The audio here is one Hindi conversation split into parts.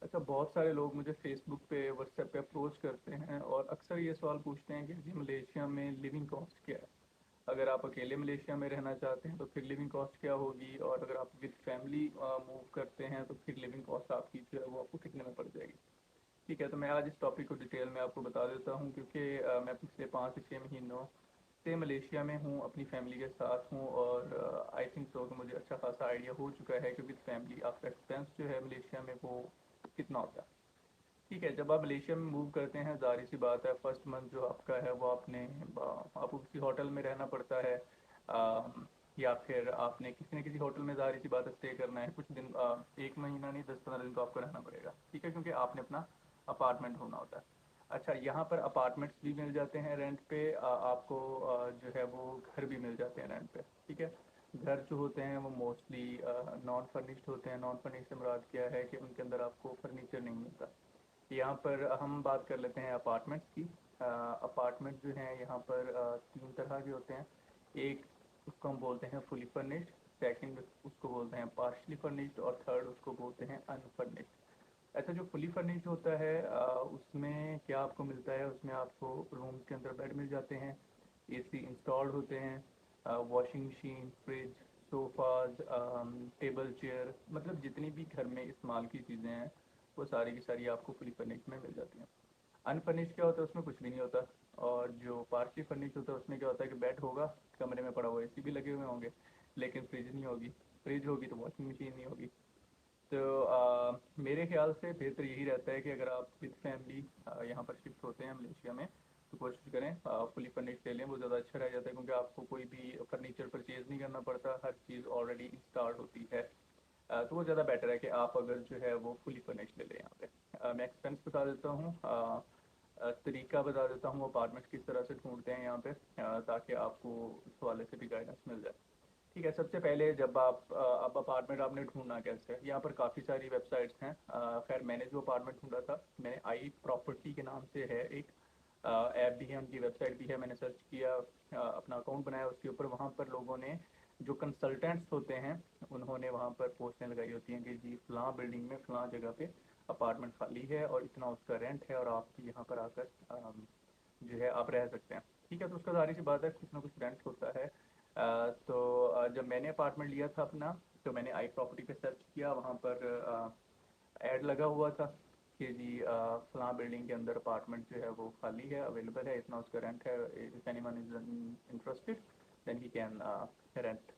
अच्छा, बहुत सारे लोग मुझे फेसबुक पे व्हाट्सएप पे अप्रोच करते हैं और अक्सर ये सवाल पूछते हैं कि जी मलेशिया में लिविंग कॉस्ट क्या है। अगर आप अकेले मलेशिया में रहना चाहते हैं तो फिर लिविंग कॉस्ट क्या होगी, और अगर आप विद फैमिली मूव करते हैं तो फिर लिविंग कॉस्ट आपकी जो है वो आपको कितने में पड़ जाएगी। ठीक है, तो मैं आज इस टॉपिक को डिटेल में आपको बता देता हूँ, क्योंकि मैं पिछले 5 से 6 महीनों से मलेशिया में हूँ, अपनी फैमिली के साथ हूँ, और आई थिंक सो कि मुझे अच्छा खासा आइडिया हो चुका है कि विद फैमिली आपका एक्सपेंस जो है मलेशिया में वो कितना होता है। ठीक है, जब आप मलेशिया में मूव करते हैं ज़ाहिर सी बात है फर्स्ट मंथ जो आपका है वो आपको किसी होटल में रहना पड़ता है, या फिर आपने किसी न किसी होटल में ज़ाहिर सी बात है स्टे करना है कुछ दिन, 1 महीना नहीं 10-15 दिन तो आपको रहना पड़ेगा। ठीक है, क्योंकि आपने अपना अपार्टमेंट ढूंढना होता है। अच्छा, यहाँ पर अपार्टमेंट्स भी मिल जाते हैं रेंट पे, आपको जो है वो घर भी मिल जाते हैं रेंट पे। ठीक है, घर जो होते हैं वो मोस्टली नॉन फर्निश्ड होते हैं। नॉन फर्निश्ड से मुराद क्या है कि उनके अंदर आपको फर्नीचर नहीं मिलता। यहाँ पर हम बात कर लेते हैं अपार्टमेंट्स की। अपार्टमेंट जो हैं यहाँ पर 3 तरह के होते हैं। एक उसको हम बोलते हैं फुली फर्निश्ड, सेकंड उसको बोलते हैं पार्शली फर्निश्ड, और थर्ड उसको बोलते हैं अनफर्निश्ड। अच्छा, जो फुली फर्निश्ड होता है उसमें क्या आपको मिलता है, उसमें आपको रूम के अंदर बेड मिल जाते हैं, एसी इंस्टॉल्ड होते हैं, washing machine, fridge, sofas, table chair, मतलब जितनी भी घर में इस्तेमाल की चीज़ें हैं वो सारी की सारी आपको फुली फर्निश्ड में मिल जाती हैं। अनफर्निश्ड क्या होता है, उसमें कुछ भी नहीं होता। और जो पार्शली फर्निश्ड होता है उसमें क्या होता है कि बेड होगा, कमरे में पड़ा हुआ एसी भी लगे हुए होंगे, लेकिन फ्रिज नहीं होगी। फ्रिज होगी तो वॉशिंग मशीन नहीं होगी। तो मेरे ख्याल से बेहतर यही रहता है कि अगर आप विद फैमिली यहाँ पर शिफ्ट होते हैं मलेशिया में तो कोशिश करें फुली फर्निश्ड ले लें, वो ज़्यादा अच्छा रह जाता है, क्योंकि आपको कोई भी फर्नीचर परचेज़ नहीं करना पड़ता, हर चीज़ ऑलरेडी इंस्टॉल्ड होती है। तो वो ज़्यादा बेटर है कि आप अगर जो है वो फुली फर्निश्ड ले लें यहाँ पे। मैं एक्सपेंस बता देता हूँ, तरीका बता देता हूँ अपार्टमेंट किस तरह से ढूंढते हैं यहाँ पे, ताकि आपको इस हवाले से भी गाइडेंस मिल जाए। ठीक है, सबसे पहले जब अब अपार्टमेंट आपने ढूंढना कैसे है, यहाँ पर काफ़ी सारी वेबसाइट्स हैं। खैर मैंने जो अपार्टमेंट ढूंढा था, मैंने आई प्रॉपर्टी के नाम से है एक ऐप भी है, उनकी वेबसाइट भी है। मैंने सर्च किया, अपना अकाउंट बनाया उसके ऊपर, वहाँ पर लोगों ने जो कंसल्टेंट्स होते हैं उन्होंने वहाँ पर पोस्टें लगाई होती हैं कि जी फ़लाँ बिल्डिंग में फ़लाँ जगह पे अपार्टमेंट खाली है और इतना उसका रेंट है और आप यहाँ पर आकर जो है आप रह सकते हैं। ठीक है, तो उसका ज़ाहिर सी बात है कुछ ना कुछ रेंट होता है। तो जब मैंने अपार्टमेंट लिया था अपना, तो मैंने आई प्रॉपर्टी पे सर्च किया, वहाँ पर ऐड लगा हुआ था कि जी फलां बिल्डिंग के अंदर अपार्टमेंट जो है वो खाली है, अवेलेबल है, इतना उसका रेंट है, if anyone is interested then he can rent,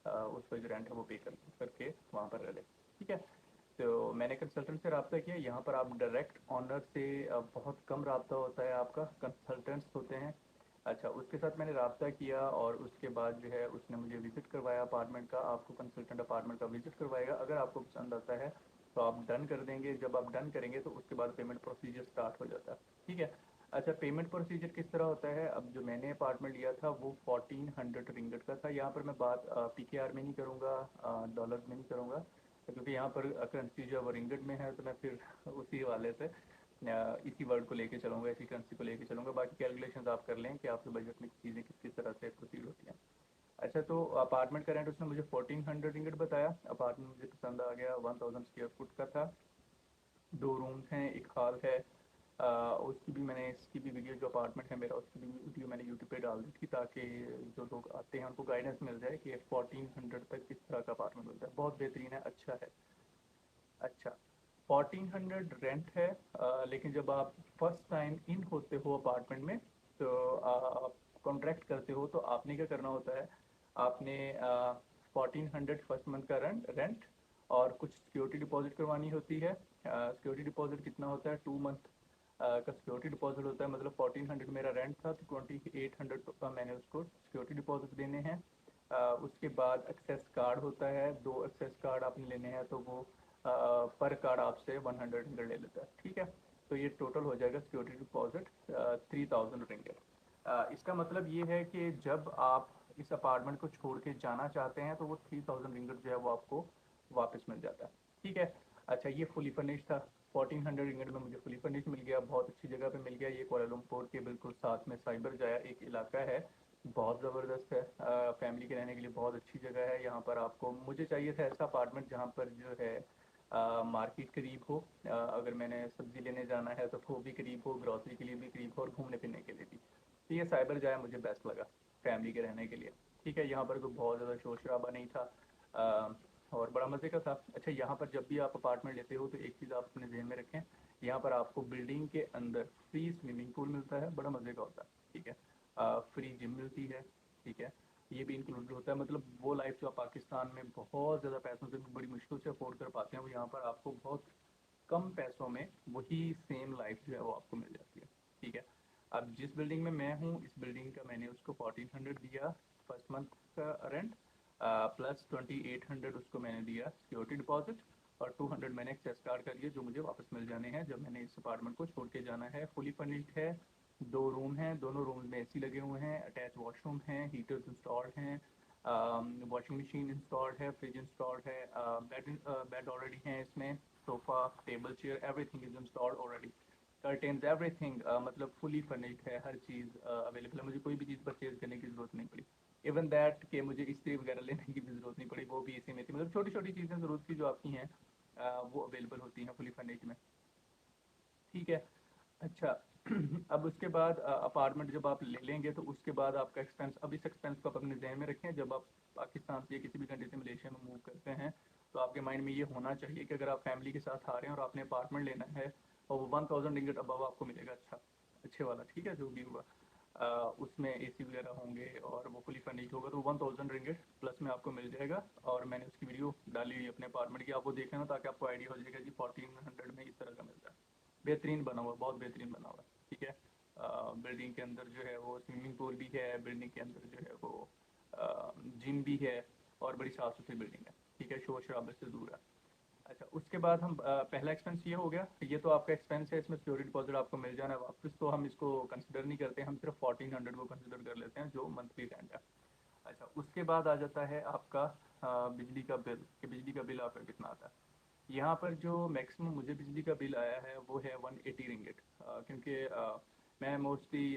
उसका जो रेंट है वो पे करके वहाँ पर रह ले। ठीक है, तो मैंने कंसल्टेंट से रब्ता किया। यहाँ पर आप डायरेक्ट ऑनर से बहुत कम रब्ता होता है आपका, कंसल्टेंट्स होते हैं। अच्छा, उसके साथ मैंने रब्ता किया और उसके बाद जो है उसने मुझे विज़िट करवाया अपार्टमेंट का। आपको कंसल्टेंट अपार्टमेंट का विज़िट करवाएगा, अगर आपको पसंद आता है तो आप डन कर देंगे। जब आप डन करेंगे तो उसके बाद पेमेंट प्रोसीजर स्टार्ट हो जाता है। ठीक है, अच्छा पेमेंट प्रोसीजर किस तरह होता है, अब जो मैंने अपार्टमेंट लिया था वो 1400 रिंगट का था। यहाँ पर मैं बात PKR में नहीं करूँगा, डॉलर में नहीं करूँगा, क्योंकि यहाँ पर करेंसी जो है वो रिंगट में है, तो मैं फिर उसी वाले से इसी वर्ड को लेके चलूँगा, इसी करेंसी को लेके चलूँगा। बाकी कैलकुलेशंस आप कर लें कि आपके बजट में चीज़ें किस किस तरह से प्रोसीड होती हैं। अच्छा, तो अपार्टमेंट का रेंट उसने मुझे 1400 रिंगट बताया। अपार्टमेंट मुझे पसंद आ गया, 1000 स्क्वायर फुट का था, 2 रूम्स हैं, एक हॉल है। उसकी भी मैंने इसकी भी वीडियो, जो अपार्टमेंट है मेरा उसकी भी वीडियो मैंने यूट्यूब पे डाल दी थी, ताकि जो लोग आते हैं उनको गाइडेंस मिल जाए कि 1400 तक किस तरह का अपार्टमेंट मिलता है। बहुत बेहतरीन है, अच्छा है। अच्छा, 1400 रेंट है, लेकिन जब आप फर्स्ट टाइम इन होते हो अपार्टमेंट में तो आप कॉन्ट्रैक्ट करते हो, तो आपने क्या करना होता है, आपने 1400 फर्स्ट मंथ का रेंट और कुछ सिक्योरिटी डिपॉजिट करवानी होती है। सिक्योरिटी डिपॉजिट कितना होता है, 2 मंथ का सिक्योरिटी डिपॉजिट होता है। मतलब 1400 मेरा रेंट था तो 2800 का मैंने उसको सिक्योरिटी डिपॉजिट देने हैं। उसके बाद एक्सेस कार्ड होता है, 2 एक्सेस कार्ड आपने लेने हैं, तो वो पर कार्ड आपसे 100 रिंगट ले लेता है। ठीक है, तो ये टोटल हो जाएगा सिक्योरिटी डिपॉजिट 3000 रिंगट। इसका मतलब ये है कि जब आप इस अपार्टमेंट को छोड़ के जाना चाहते हैं तो वो 3000 रिंगट जो है वो आपको वापस मिल जाता है। ठीक है, अच्छा ये फुली फर्निश था। 1400 रिंगट में मुझे फुली फर्निश मिल गया, बहुत अच्छी जगह पे मिल गया। ये कोलालमपुर के बिल्कुल साथ में साइबर जाया एक इलाका है, बहुत ज़बरदस्त है, फैमिली के रहने के लिए बहुत अच्छी जगह है। यहाँ पर आपको, मुझे चाहिए था ऐसा अपार्टमेंट जहाँ पर जो है मार्केट करीब हो, अगर मैंने सब्ज़ी लेने जाना है तो वो भी करीब हो, ग्रॉसरी के लिए भी करीब हो और घूमने फिरने के लिए भी। तो ये साइबर जाया मुझे बेस्ट लगा फैमिली के रहने के लिए। ठीक है, यहाँ पर कोई बहुत ज़्यादा शोर शराबा नहीं था, और बड़ा मज़े का था। अच्छा, यहाँ पर जब भी आप अपार्टमेंट लेते हो तो एक चीज़ आप अपने जहन में रखें, यहाँ पर आपको बिल्डिंग के अंदर फ्री स्विमिंग पूल मिलता है, बड़ा मज़े का होता है। ठीक है, फ्री जिम मिलती है। ठीक है, ये भी इंक्लूडेड होता है। मतलब वो लाइफ जो आप पाकिस्तान में बहुत ज़्यादा पैसों से बड़ी मुश्किल से अफोर्ड कर पाते हैं, वो यहाँ पर आपको बहुत कम पैसों में वही सेम लाइफ जो है वो आपको मिल जाती है। ठीक है, अब जिस बिल्डिंग में मैं हूँ, इस बिल्डिंग का मैंने उसको 1400 दिया फर्स्ट मंथ का रेंट, प्लस 2800 उसको मैंने दिया सिक्योरिटी डिपॉजिट, और 200 मैंने एक्सेस कार्ड का लिए जो मुझे वापस मिल जाने हैं जब मैंने इस अपार्टमेंट को छोड़ के जाना है। फुली फर्निश्ड है, 2 रूम हैं, दोनों रूम में एसी लगे हुए हैं, अटैच वॉशरूम हैं, हीटर्स इंस्टॉल्ड हैं, वॉशिंग मशीन इंस्टॉल्ड है, फ्रिज इंस्टॉल्ड है, बेड ऑलरेडी हैं इसमें, sofa table chair everything is installed already, curtains everything, मतलब फुली फर्निश्ड है, हर चीज़ अवेलेबल है। मुझे कोई भी चीज़ परचेज करने की ज़रूरत नहीं पड़ी। इवन दैट कि मुझे इस्त्री वगैरह लेने की भी ज़रूरत नहीं पड़ी, वो भी इसी में थी। मतलब छोटी छोटी चीज़ें ज़रूरत की जो आपकी हैं, वो अवेलेबल होती हैं फुली फर्निश्ड में। ठीक है, अच्छा। अब उसके बाद अपार्टमेंट जब आप ले लेंगे तो उसके बाद आपका एक्सपेंस, अब इस एक्सपेंस को आप अपने जहन में रखें, जब आप पाकिस्तान से या किसी भी कंट्री से मलेशिया में मूव करते हैं तो आपके माइंड में ये होना चाहिए कि अगर आप फैमिली के साथ आ रहे हैं और आपने अपार्टमेंट लेना है और वो 1000 रिंगिट अबव आपको मिलेगा, अच्छा अच्छे वाला, ठीक है, जो भी हुआ, उसमें एसी वगैरह होंगे और वो फुली फर्निश्ड होगा, तो 1000 रिंगिट प्लस में आपको मिल जाएगा। और मैंने उसकी वीडियो डाली हुई अपने अपार्टमेंट की, आप वो देखें ना, ताकि आपको आइडिया हो जाएगा कि 1400 में इस तरह का मिलता है। बेहतरीन बना हुआ, बहुत बेहतरीन बना हुआ है। ठीक है, बिल्डिंग के अंदर जो है वो स्विमिंग पूल भी है, बिल्डिंग के अंदर जो है वो जिम भी है, और बड़ी साफ़ सुथरी बिल्डिंग है। ठीक है, शोर शराबे से दूर है। अच्छा, उसके बाद हम पहला एक्सपेंस ये हो गया, ये तो आपका एक्सपेंस है, इसमें सिक्योरिटी डिपॉजिट आपको मिल जाना है वापस, तो हम इसको कंसिडर नहीं करते, हम सिर्फ 1400 को कंसिडर कर लेते हैं जो मंथली रेंट है। अच्छा, उसके बाद आ जाता है आपका बिजली का बिल, कि बिजली का बिल आपका कितना आता है। यहाँ पर जो मैक्सिमम मुझे बिजली का बिल आया है वो है 180 रिंगिट, क्योंकि मैं मोस्टली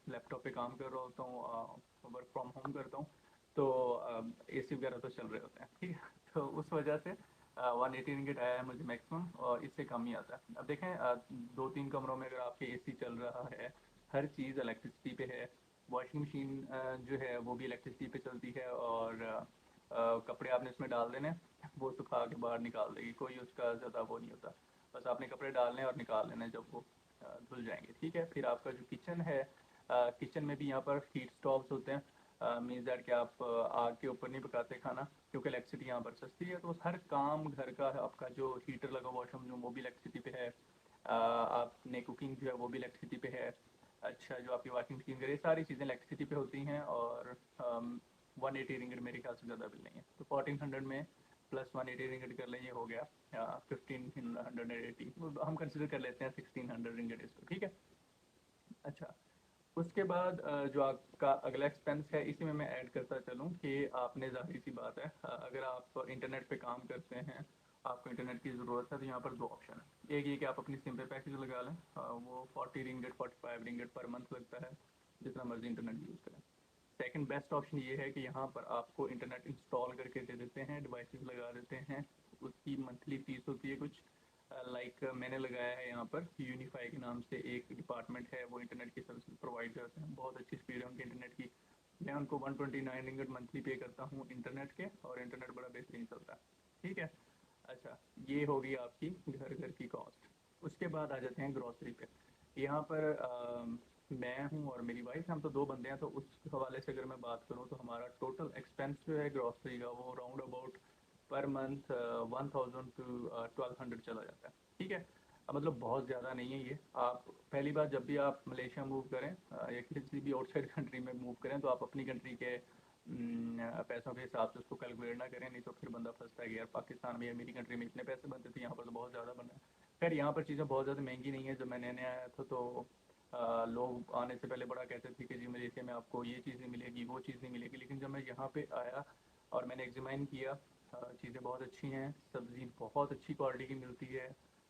लैपटॉप पे काम कर रहा होता हूँ, वर्क फ्रॉम होम करता हूँ, तो एसी वगैरह तो चल रहे होते हैं। ठीक है, तो उस वजह से 180 रिंगिट आया है मुझे मैक्सिमम, और इससे कम ही आता है। अब देखें, 2-3 कमरों में अगर आपके एसी चल रहा है, हर चीज़ इलेक्ट्रिसिटी पे है, वॉशिंग मशीन जो है वो भी इलेक्ट्रिसिटी पे चलती है, और कपड़े आपने इसमें डाल देने, वो सुखा के बाहर निकाल देगी, कोई उसका ज़्यादा वो नहीं होता। बस आपने कपड़े डालने और निकाल लेने जब वो धुल जाएंगे। ठीक है, फिर आपका जो किचन है, किचन में भी यहाँ पर हीट स्टोव्स होते हैं, मीन्स दैट कि आप आग के ऊपर नहीं पकाते खाना, क्योंकि इलेक्ट्रिसिटी यहाँ पर सस्ती है, तो हर काम घर का आपका जो हीटर लगा वॉशरूम जो वो भी इलेक्ट्रिसिटी पे है, आपने कुकिंग जो है वो भी इलेक्ट्रिसिटी पे है। अच्छा, जो आपकी वॉशिंग मशीन करे, सारी चीज़ें इलेक्ट्रिसिटी पे होती हैं, और 180 रिंगिट मेरे ख्याल से ज़्यादा बिल नहीं है, तो 1400 में प्लस 180 रिंगिट कर लें, ये हो गया 1580, हम कंसिडर कर लेते हैं 1600 रिंगिट इसको। ठीक है, अच्छा, उसके बाद जो आपका अगला एक्सपेंस है, इसी में मैं ऐड करता चलूँ कि आपने, ज़ाहिर सी बात है, अगर आप इंटरनेट पे काम करते हैं, आपको इंटरनेट की ज़रूरत है, तो यहाँ पर दो ऑप्शन है। एक ये कि आप अपनी सिम पे पैकेज लगा लें, वो 40 रिंगिट 45 रिंगिट पर मंथ लगता है, जितना मर्जी इंटरनेट यूज़ करें। सेकंड बेस्ट ऑप्शन ये है कि यहाँ पर आपको इंटरनेट इंस्टॉल करके दे देते हैं, डिवाइसेस लगा देते हैं, उसकी मंथली फीस होती है कुछ, लाइक मैंने लगाया है यहाँ पर यूनिफाई के नाम से एक डिपार्टमेंट है, वो इंटरनेट की सर्विस प्रोवाइड करते हैं, बहुत अच्छी स्पीड है उनके इंटरनेट की। मैं उनको 129 रिंगिट मंथली पे करता हूँ इंटरनेट के, और इंटरनेट बड़ा बेहतरीन चलता है। ठीक है, अच्छा, ये होगी आपकी घर घर की कॉस्ट। उसके बाद आ जाते हैं ग्रॉसरी पे। यहाँ पर मैं हूँ और मेरी वाइफ, हम तो दो बंदे हैं, तो उस हवाले से अगर मैं बात करूँ तो हमारा टोटल एक्सपेंस जो है ग्रॉसरी का, वो round about per month 1000 to 1200 चला जाता है। ठीक है, मतलब बहुत ज़्यादा नहीं है ये। आप पहली बार जब भी आप मलेशिया मूव करें, या किसी भी आउटसाइड कंट्री में मूव करें, तो आप अपनी कंट्री के पैसों के हिसाब से उसको कैलकुलेट ना करें, नहीं तो फिर बंदा फंसता है कि यार पाकिस्तान में या मेरी कंट्री में इतने पैसे बनते थे, यहाँ पर तो बहुत ज़्यादा बन रहा है। खैर, यहाँ पर चीज़ें बहुत ज़्यादा महंगी नहीं है। जब मैं नया आया था तो लोग आने से पहले बड़ा कहते थे कि जी मलेशिया में आपको ये चीज़ नहीं मिलेगी, वो चीज़ नहीं मिलेगी, लेकिन जब मैं यहाँ पे आया और मैंने एग्जामाइन किया, चीज़ें बहुत अच्छी हैं, सब्ज़ी बहुत अच्छी क्वालिटी की मिलती है,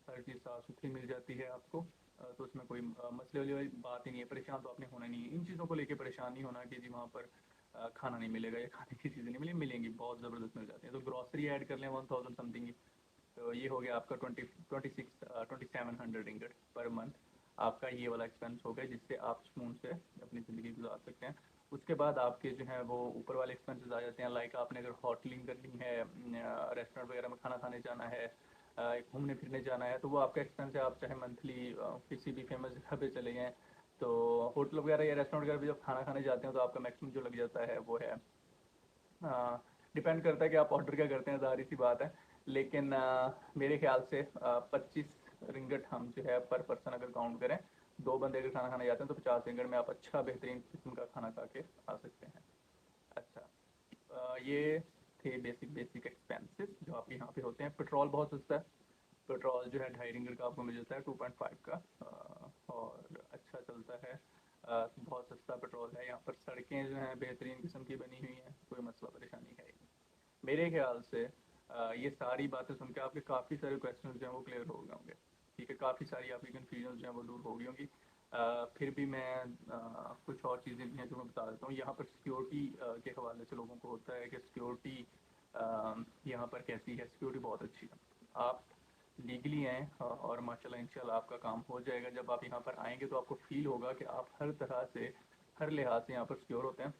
हर चीज़ साफ़ सुथरी मिल जाती है आपको। तो उसमें कोई मसले वाली बात ही नहीं है, परेशान तो आपने होना नहीं है, इन चीज़ों को लेके परेशान नहीं होना कि जी वहाँ पर खाना नहीं मिलेगा या खाने की चीज़ें नहीं मिलेंगी, बहुत ज़बरदस्त मिल जाती हैं। तो ग्रॉसरी ऐड कर लें 1000 समथिंग की, तो ये हो गया आपका 2700 रिंगट पर मंथ। आपका ये वाला एक्सपेंस हो गया जिससे आप सुकून से अपनी ज़िंदगी गुजार सकते हैं। उसके बाद आपके जो है वो ऊपर वाले एक्सपेंसेस आ जाते हैं, लाइक आपने अगर होटलिंग करनी है, रेस्टोरेंट वगैरह में खाना खाने जाना है, घूमने फिरने जाना है, तो वो आपका एक्सपेंस है। आप चाहे मंथली किसी भी फेमस जगह पे चले जाएँ, तो होटल वगैरह या रेस्टोरेंट वगैरह भी जब खाना खाने जाते हैं तो आपका मैक्सिमम जो लग जाता है वो है, डिपेंड करता है कि आप ऑर्डर क्या करते हैं, ज़ाहिर सी बात है। लेकिन मेरे ख्याल से 25 रिंगट हम जो है पर पर्सन अगर काउंट करें, 2 बंदे अगर खाना खाने जाते हैं तो 50 रिंगट में आप अच्छा बेहतरीन किस्म का खाना खा के आ सकते हैं। अच्छा, ये थे बेसिक बेसिक एक्सपेंसेस जो आपके यहाँ पे होते हैं। पेट्रोल बहुत सस्ता है। पेट्रोल जो है 2.5 रिंगट का आपको मिल जाता है, 2.5 का, और अच्छा चलता है। बहुत सस्ता पेट्रोल है यहाँ पर। सड़कें जो हैं बेहतरीन किस्म की बनी हुई हैं, कोई मसला परेशानी है ही नहीं। मेरे ख्याल से ये सारी बातें सुन के आपके काफ़ी सारे क्वेश्चन जो हैं वो क्लियर हो गए होंगे। ठीक है, काफ़ी सारी आपकी कन्फ्यूजन जो हैं वो दूर हो गई होंगी। फिर भी मैं कुछ और चीज़ें भी हैं जो मैं बता देता हूँ। यहाँ पर सिक्योरिटी के हवाले से लोगों को होता है कि सिक्योरिटी यहाँ पर कैसी है। सिक्योरिटी बहुत अच्छी है। आप लीगली आएँ और माशाल्लाह इंशाल्लाह आपका काम हो जाएगा। जब आप यहाँ पर आएँगे तो आपको फ़ील होगा कि आप हर तरह से, हर लिहाज से यहाँ पर सिक्योर होते हैं।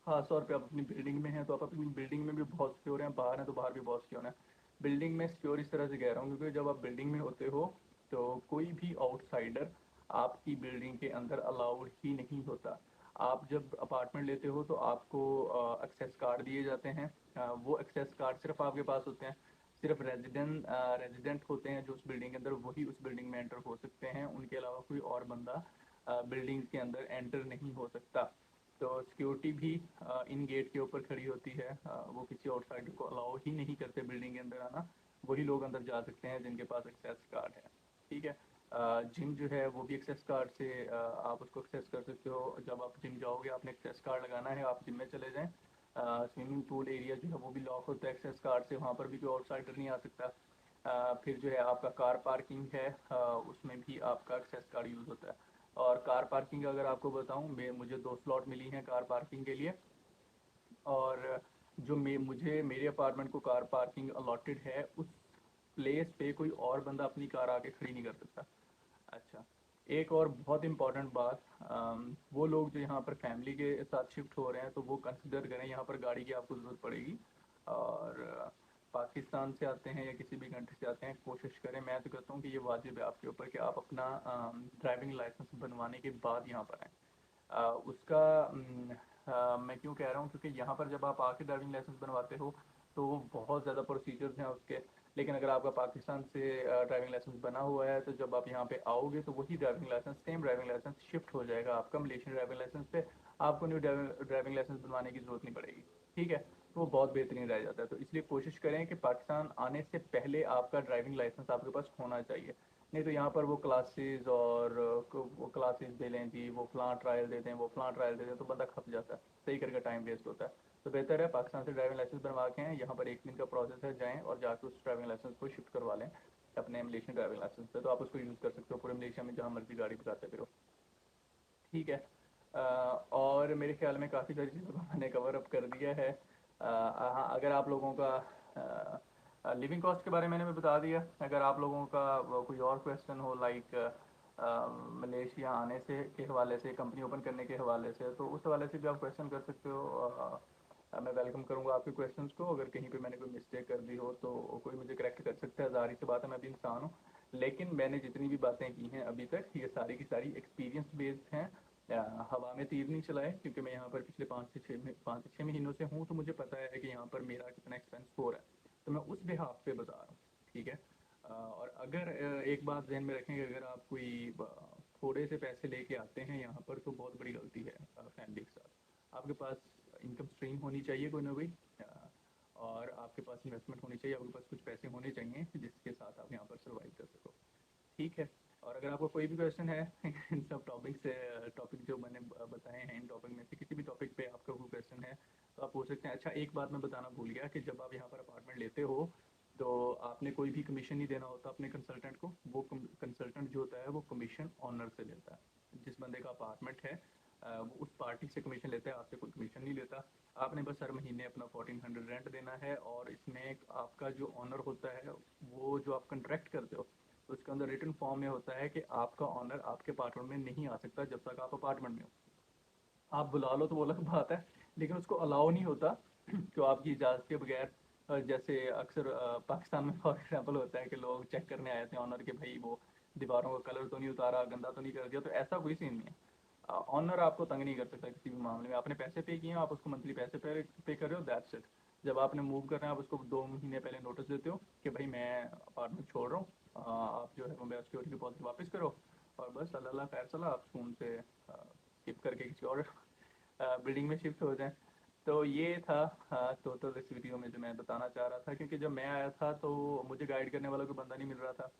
ख़ास तौर पे आप अपनी बिल्डिंग में हैं तो आप अपनी बिल्डिंग में भी बहुत सिक्योर हैं, बाहर हैं तो बाहर भी बहुत सिक्योर हैं। बिल्डिंग में सिक्योर इस तरह से कह रहा हूँ क्योंकि जब आप बिल्डिंग में होते हो तो कोई भी आउटसाइडर आपकी बिल्डिंग के अंदर अलाउड ही नहीं होता। आप जब अपार्टमेंट लेते हो तो आपको एक्सेस कार्ड दिए जाते हैं। वो एक्सेस कार्ड सिर्फ आपके पास होते हैं। सिर्फ रेजिडेंट होते हैं जो उस बिल्डिंग के अंदर, वही उस बिल्डिंग में एंटर हो सकते हैं। उनके अलावा कोई और बंदा बिल्डिंग के अंदर एंटर नहीं हो सकता। तो सिक्योरिटी भी इन गेट के ऊपर खड़ी होती है। वो किसी आउटसाइडर को अलाउ ही नहीं करते बिल्डिंग के अंदर आना। वही लोग अंदर जा सकते हैं जिनके पास एक्सेस कार्ड है। ठीक है। जिम जो है वो भी एक्सेस कार्ड से आप उसको एक्सेस कर सकते हो। जब आप जिम जाओगे आपने एक्सेस कार्ड लगाना है, आप जिम में चले जाएँ। स्विमिंग पूल एरिया जो है वो भी लॉक होता है एक्सेस कार्ड से, वहाँ पर भी कोई आउटसाइडर नहीं आ सकता। फिर जो है आपका कार पार्किंग है, उसमें भी आपका एक्सेस कार्ड यूज़ होता है। और कार पार्किंग अगर आपको बताऊँ, मैं मुझे 2 स्लॉट मिली हैं कार पार्किंग के लिए। और जो मुझे मेरे अपार्टमेंट को कार पार्किंग अलॉटेड है, उस प्लेस पे कोई और बंदा अपनी कार आके खड़ी नहीं कर सकता। अच्छा, एक और बहुत इम्पोर्टेंट बात, वो लोग जो यहाँ पर फैमिली के साथ शिफ्ट हो रहे हैं तो वो कंसिडर करें, यहाँ पर गाड़ी की आपको ज़रूरत पड़ेगी। और पाकिस्तान से आते हैं या किसी भी कंट्री से आते हैं, कोशिश करें, मैं तो कहता हूँ कि ये वाजिब है आपके ऊपर कि आप अपना ड्राइविंग लाइसेंस बनवाने के बाद यहाँ पर आएँ। उसका मैं क्यों कह रहा हूँ, क्योंकि यहाँ पर जब आप आके ड्राइविंग लाइसेंस बनवाते हो तो बहुत ज़्यादा प्रोसीजर्स हैं उसके। लेकिन अगर आपका पाकिस्तान से ड्राइविंग लाइसेंस बना हुआ है तो जब आप यहाँ पे आओगे तो वही driving licence, same driving licence shift हो जाएगा आपका मलेशियन ड्राइविंग लाइसेंस पे। आपको न्यू ड्राइविंग लाइसेंस बनवाने की ज़रूरत नहीं पड़ेगी। ठीक है, तो वो बहुत बेहतरीन रह जाता है। तो इसलिए कोशिश करें कि पाकिस्तान आने से पहले आपका ड्राइविंग लाइसेंस आपके पास होना चाहिए। नहीं तो यहाँ पर वो क्लासेस और वो क्लासेस दे लें जी, वो फलां ट्रायल दे दें, वो फलां ट्रायल दे दें, तो बंदा खप जाता है, सही करके टाइम वेस्ट होता है। तो बेहतर है पाकिस्तान से ड्राइविंग लाइसेंस बनवा के हैं, यहाँ पर 1 दिन का प्रोसेस है, जाएँ और जाकर उस ड्राइविंग लाइसेंस को शिफ्ट करवा लें अपने मलेशियन ड्राइविंग लाइसेंस पे। तो आप उसको यूज़ कर सकते हो पूरे मलेशिया में जहाँ मर्जी गाड़ी भगाते फिरो। ठीक है। और मेरे ख्याल में काफ़ी सारी चीज़ों को मैंने कवर अप कर दिया है। हाँ, अगर आप लोगों का लिविंग कॉस्ट के बारे में मैंने भी बता दिया। अगर आप लोगों का कोई और क्वेश्चन हो, लाइक मलेशिया आने से के हवाले से, कंपनी ओपन करने के हवाले से, तो उस हवाले से भी आप क्वेश्चन कर सकते हो। मैं वेलकम करूँगा आपके क्वेश्चंस को। अगर कहीं पे मैंने कोई मिस्टेक कर दी हो तो कोई मुझे करेक्ट कर सकता है, ज़ाहिर सी बात है, मैं भी इंसान हूँ। लेकिन मैंने जितनी भी बातें की हैं अभी तक, ये सारी की सारी एक्सपीरियंस बेस्ड हैं। हवा में तीर नहीं चलाए, क्योंकि मैं यहाँ पर पिछले 5 से 6 महीनों से हूँ, तो मुझे पता है कि यहाँ पर मेरा कितना एक्सपेंस हो रहा है। तो मैं उस बिहाफ पे बता रहा हूँ। ठीक है। और अगर एक बात ध्यान में रखें कि अगर आप कोई थोड़े से पैसे लेके आते हैं यहाँ पर तो बहुत बड़ी गलती है फैमिली के साथ। आपके पास इनकम स्ट्रीम होनी चाहिए कोई ना कोई, और आपके पास इन्वेस्टमेंट होनी चाहिए, आपके पास कुछ पैसे होने चाहिए जिसके साथ आप यहाँ पर सर्वाइव कर सको। ठीक है। और अगर आपको कोई भी क्वेश्चन है इन सब टॉपिक से, टॉपिक जो मैंने बताए हैं, इन टॉपिक में से किसी भी टॉपिक पे आपका कोई क्वेश्चन है तो आप पूछ सकते हैं। अच्छा, एक बात मैं बताना भूल गया कि जब आप यहाँ पर अपार्टमेंट लेते हो तो आपने कोई भी कमीशन नहीं देना होता अपने कंसल्टेंट को। वो कंसल्टेंट जो होता है वो कमीशन ऑनर से लेता है। जिस बंदे का अपार्टमेंट है वो उस पार्टी से कमीशन लेता है, आपसे कोई कमीशन नहीं लेता। आपने बस हर महीने अपना 1400 रेंट देना है, और इसमें आपका जो ऑनर होता है ऑन द रिटन फॉर्म में होता है कि आपका ऑनर आपके अपार्टमेंट में नहीं आ सकता जब तक आप अपार्टमेंट में हो। आप बुला लो तो वो अलग बात है, लेकिन उसको अलाउ नहीं होता कि आपकी इजाज़त के बगैर जैसे अक्सर पाकिस्तान में फॉर एग्जांपल होता है कि लोग चेक करने आए थे ऑनर के, भाई वो दीवारों का कलर तो नहीं उतारा, गंदा तो नहीं कर दिया। तो ऐसा कोई सीन नहीं है। ऑनर आपको तंग नहीं कर सकता किसी भी मामले में। आपने पैसे पे किए हैं, आप उसको मंथली पैसे पे कर रहे हो, दैट्स इट। जब आपने मूव करना है आप उसको 2 महीने पहले नोटिस देते हो कि भाई मैं अपार्टमेंट छोड़ रहा हूँ, आप जो है वो मेरा सिक्योरिटी डिपॉजिट वापस करो, और बस अल्लाह खैर चला, आप सुकून से शिफ्ट करके किसी और बिल्डिंग में शिफ्ट हो जाएं। तो ये था टोटल इस वीडियो में जो मैं बताना चाह रहा था, क्योंकि जब मैं आया था तो मुझे गाइड करने वाला कोई बंदा नहीं मिल रहा था।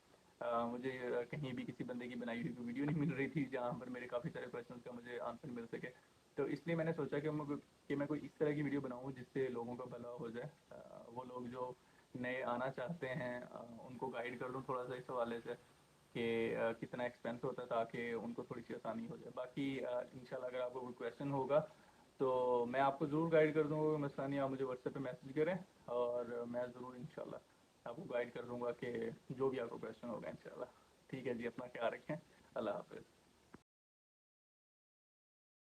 मुझे कहीं भी किसी बंदे की बनाई हुई कोई वीडियो नहीं मिल रही थी जहाँ पर मेरे काफ़ी सारे क्वेश्चंस का मुझे आंसर मिल सके। तो इसलिए मैंने सोचा कि मैं कोई इस तरह की वीडियो बनाऊँ जिससे लोगों का भला हो जाए। वो लोग जो नए आना चाहते हैं उनको गाइड कर दूँ थोड़ा सा इस हवाले से कि कितना एक्सपेंस होता है, ताकि उनको थोड़ी सी आसानी हो जाए। बाकी इंशाल्लाह अगर आपको कोई क्वेश्चन होगा तो मैं आपको ज़रूर गाइड कर दूँगा, कोई मसला नहीं, आप मुझे व्हाट्सएप पे मैसेज करें और मैं ज़रूर इंशाल्लाह आपको गाइड कर दूँगा कि जो भी आपको क्वेश्चन होगा इंशाल्लाह। ठीक है जी, अपना ख्याल रखें। अल्लाह हाफ़िज़।